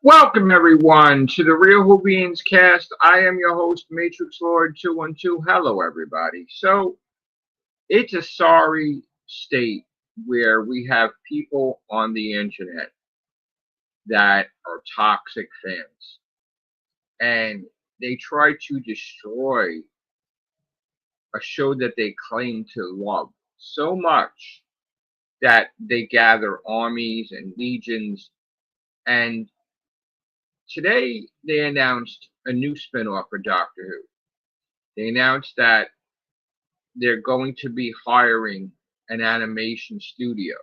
Welcome everyone to the Real Whovians cast. I am your host, Matrix Lord 212. Hello everybody. So it's a sorry state where we have people on the internet that are toxic fans and they try to destroy a show that they claim to love so much that they gather armies and legions. And today they announced a new spinoff for Doctor Who. They announced that they're going to be hiring an animation studio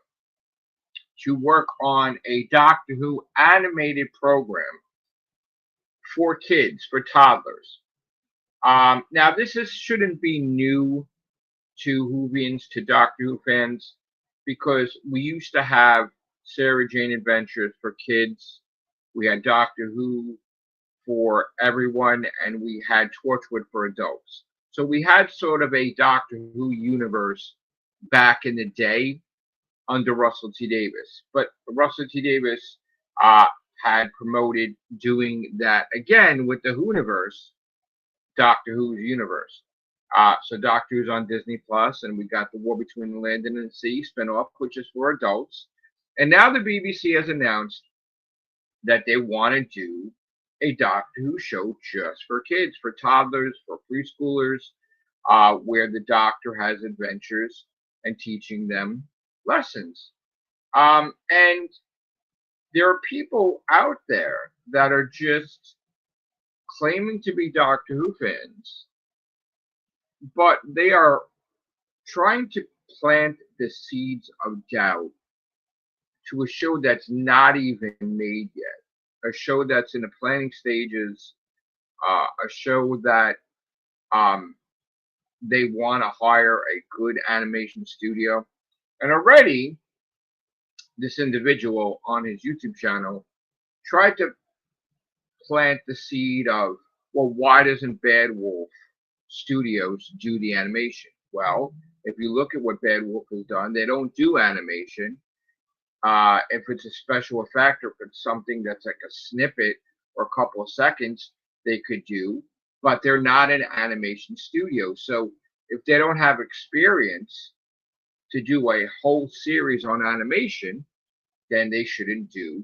to work on a Doctor Who animated program for kids, for toddlers. Now, shouldn't be new to Whovians, to Doctor Who fans, because we used to have Sarah Jane Adventures for kids. We had Doctor Who for everyone, and we had Torchwood for adults. So we had sort of a Doctor Who universe back in the day under Russell T Davies. But Russell T Davies had promoted doing that again with the Whoniverse, Doctor Who's universe. So Doctor Who's on Disney Plus, and we got the War Between the Land and the Sea spinoff, which is for adults. And now the BBC has announced that they want to do a Doctor Who show just for kids, for toddlers, for preschoolers, where the Doctor has adventures and teaching them lessons. And there are people out there that are just claiming to be Doctor Who fans, but they are trying to plant the seeds of doubt to a show that's not even made yet, a show that's in the planning stages, a show that they want to hire a good animation studio. And already, this individual on his YouTube channel tried to plant the seed of, well, why doesn't Bad Wolf Studios do the animation? Well, if you look at what Bad Wolf has done, they don't do animation. If it's a special effect or if it's something that's like a snippet or a couple of seconds, they could do, but they're not an animation studio. So if they don't have experience to do a whole series on animation, then they shouldn't do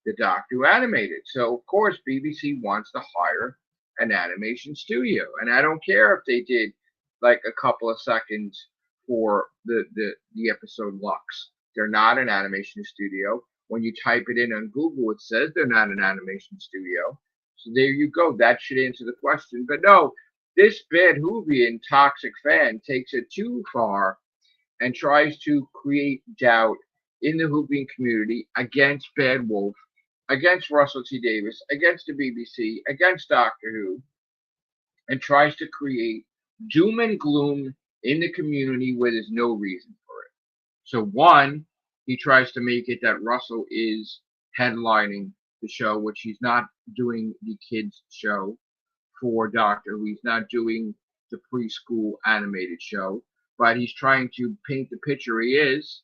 the Doctor Who animated. So of course BBC wants to hire an animation studio, and I don't care if they did like a couple of seconds for the episode Lux. They're not an animation studio. When you type it in on Google, it says they're not an animation studio. So there you go. That should answer the question. But no, this Bad Whovian toxic fan takes it too far and tries to create doubt in the Whovian community against Bad Wolf, against Russell T Davies, against the BBC, against Doctor Who, and tries to create doom and gloom in the community where there's no reason for it. So one, he tries to make it that Russell is headlining the show, which he's not doing the kids show for Doctor Who. He's not doing the preschool animated show, but he's trying to paint the picture he is.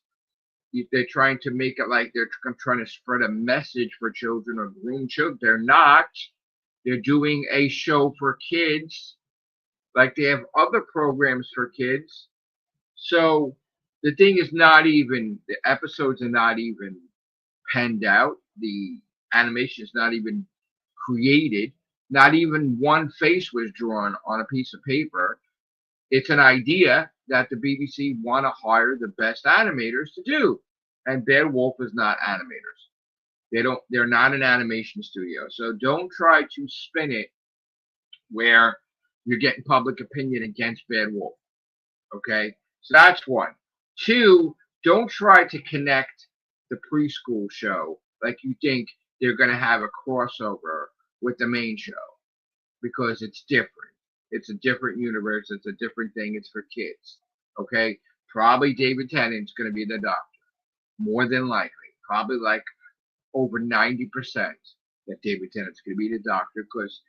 They're trying to make it like they're trying to spread a message for children or groom children. They're not. They're doing a show for kids, like they have other programs for kids. So the thing is not even, the episodes are not even penned out. The animation is not even created. Not even one face was drawn on a piece of paper. It's an idea that the BBC want to hire the best animators to do. And Bad Wolf is not animators. They're not an animation studio. So don't try to spin it where you're getting public opinion against Bad Wolf. Okay? So that's one. Two, don't try to connect the preschool show like you think they're going to have a crossover with the main show, because it's different. It's a different universe. It's a different thing. It's for kids. Okay? Probably David Tennant's going to be the Doctor. More than likely. Probably like over 90% that David Tennant's going to be the Doctor, because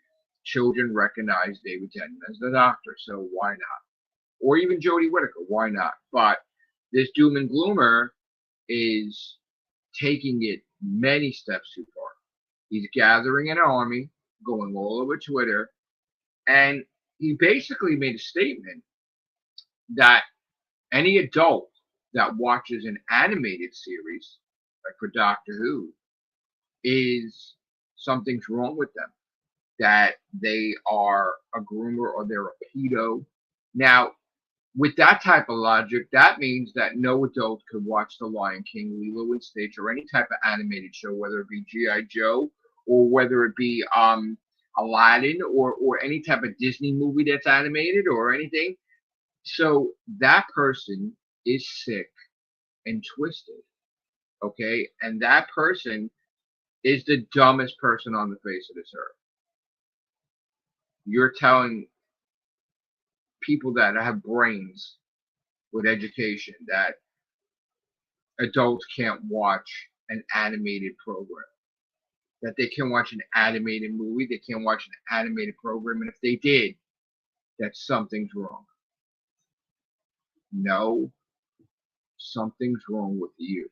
children recognize David Tennant as the Doctor. So why not? Or even Jodie Whittaker. Why not? But this doom and gloomer is taking it many steps too far. He's gathering an army, going all over Twitter, and he basically made a statement that any adult that watches an animated series, like for Doctor Who, is something's wrong with them. That they are a groomer or they're a pedo. Now, with that type of logic, that means that no adult could watch The Lion King, Lilo and Stitch, or any type of animated show, whether it be G.I. Joe or whether it be Aladdin or any type of Disney movie that's animated or anything. So that person is sick and twisted, okay? And that person is the dumbest person on the face of this earth. You're telling people that have brains with education that adults can't watch an animated program, that they can watch an animated movie, they can't watch an animated program, and if they did, that something's wrong. No, something's wrong with you.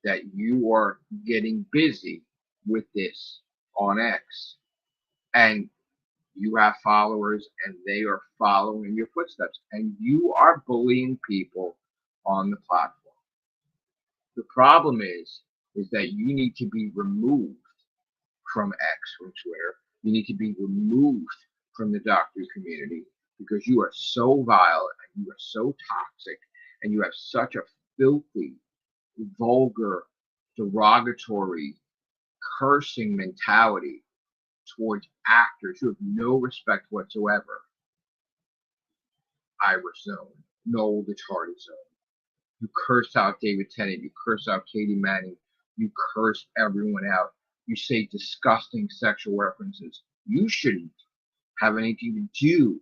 That you are getting busy with this on X, and you have followers and they are following your footsteps, and you are bullying people on the platform. The problem is that you need to be removed from X, from Twitter. You need to be removed from the doctor community because you are so vile and you are so toxic and you have such a filthy, vulgar, derogatory, cursing mentality towards actors. You have no respect whatsoever. Iris Zone, Noel the Tardy Zone. You cursed out David Tennant. You cursed out Katie Manning. You curse everyone out. You say disgusting sexual references. You shouldn't have anything to do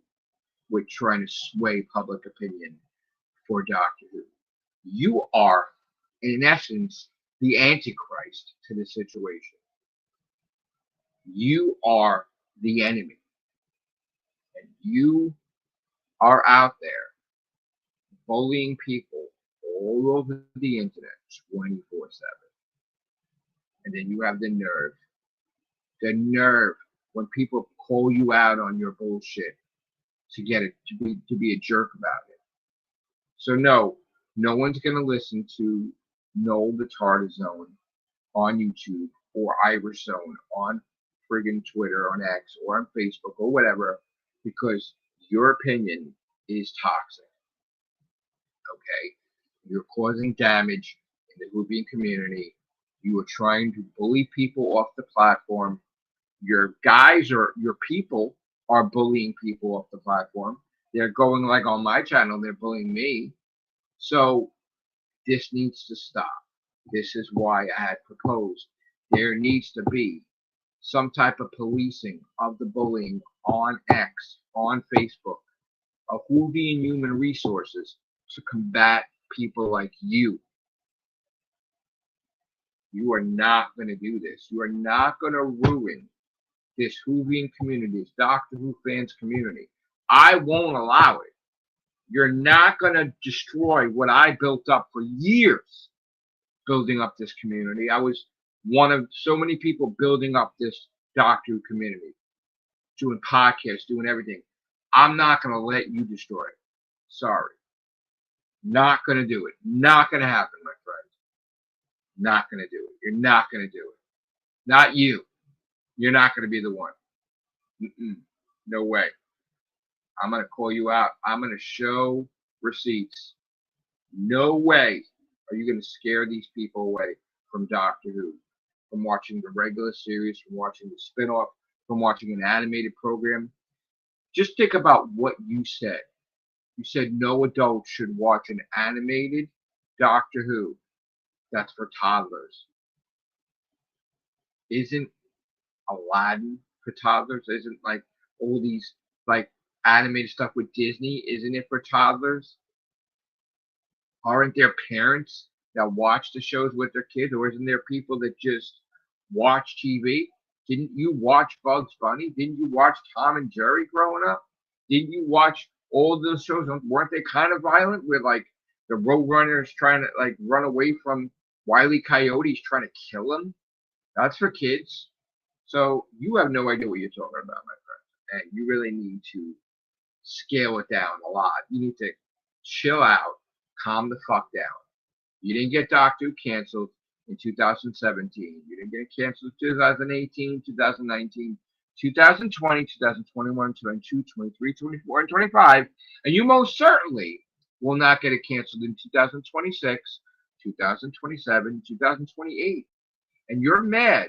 with trying to sway public opinion for Doctor Who. You are, in essence, the Antichrist to the situation. You are the enemy. And you are out there bullying people all over the internet 24/7. And then you have the nerve when people call you out on your bullshit to get it to be a jerk about it. So no one's gonna listen to Noel the Tartar Zone on YouTube or Iris Zone on friggin' Twitter, on X, or on Facebook or whatever, because your opinion is toxic. Okay? You're causing damage in the Whovian community. You are trying to bully people off the platform. Your guys or your people are bullying people off the platform. They're going like on my channel, they're bullying me. So this needs to stop. This is why I had proposed there needs to be some type of policing of the bullying on X, on Facebook, of Whovian human resources to combat people like you. You are not going to do this. You are not going to ruin this Whovian community, this Doctor Who fans community. I won't allow it. You're not going to destroy what I built up for years, building up this community. I was one of so many people building up this Doctor Who community, doing podcasts, doing everything. I'm not going to let you destroy it. Sorry. Not going to do it. Not going to happen, my friend. Not going to do it. You're not going to do it. Not you. You're not going to be the one. No way. I'm going to call you out. I'm going to show receipts. No way are you going to scare these people away from Doctor Who, from watching the regular series, from watching the spin-off, from watching an animated program. Just think about what you said. You said no adult should watch an animated Doctor Who. That's for toddlers. Isn't Aladdin for toddlers? Isn't like all these like animated stuff with Disney? Isn't it for toddlers? Aren't there parents that watch the shows with their kids, or isn't there people that just watch TV? Didn't you watch Bugs Bunny? Didn't you watch Tom and Jerry growing up? Didn't you watch all those shows? Weren't they kind of violent? With like the Roadrunners trying to like run away from Wile E. Coyote's trying to kill him? That's for kids. So you have no idea what you're talking about, my friend. And you really need to scale it down a lot. You need to chill out, calm the fuck down. You didn't get Doctor Who canceled in 2017. You didn't get canceled in 2018, 2019, 2020, 2021, 22, 23, 24, and 25. And you most certainly will not get it canceled in 2026, 2027, 2028. And you're mad.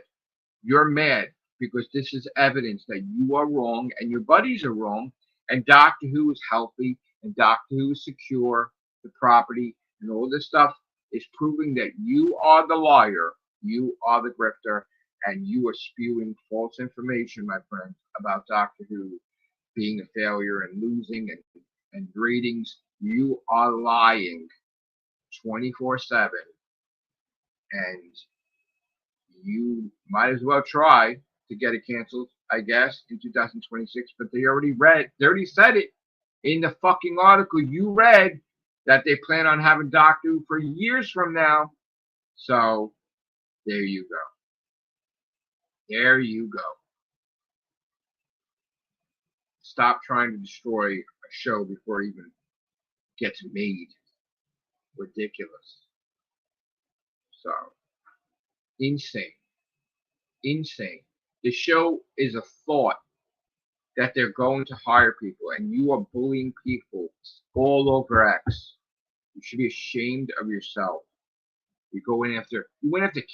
You're mad because this is evidence that you are wrong and your buddies are wrong. And Doctor Who is healthy and Doctor Who is secure, the property, and all this stuff is proving that you are the liar, you are the grifter, and you are spewing false information, my friend, about Doctor Who being a failure and losing and ratings. You are lying 24/7, and you might as well try to get it canceled, I guess, in 2026. But they already said it in the fucking article you read that they plan on having Doctor Who for years from now. So there you go. There you go. Stop trying to destroy a show before it even gets made. Ridiculous. So insane. Insane. The show is a thought that they're going to hire people and you are bullying people all over X. You should be ashamed of yourself. You went after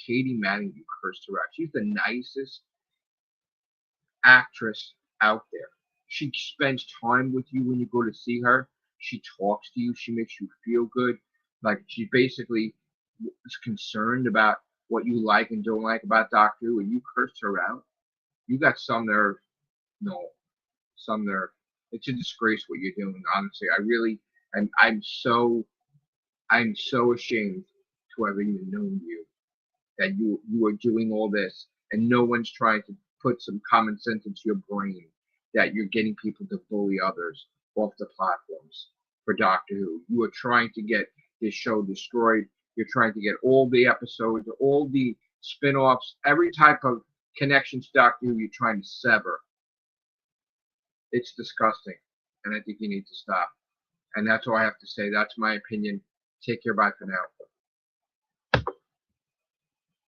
Katie Manning, you cursed her out. She's the nicest actress out there. She spends time with you when you go to see her. She talks to you. She makes you feel good. Like she basically is concerned about what you like and don't like about Doctor Who, and you cursed her out. You got some nerve. No, some nerve. It's a disgrace what you're doing. Honestly, I really, I'm so ashamed to have even known you that you are doing all this and no one's trying to put some common sense into your brain that you're getting people to bully others off the platforms for Doctor Who. You are trying to get this show destroyed. You're trying to get all the episodes, all the spin-offs, every type of connection to Doctor Who you're trying to sever. It's disgusting. And I think you need to stop. And that's all I have to say. That's my opinion. Take care. Bye for now.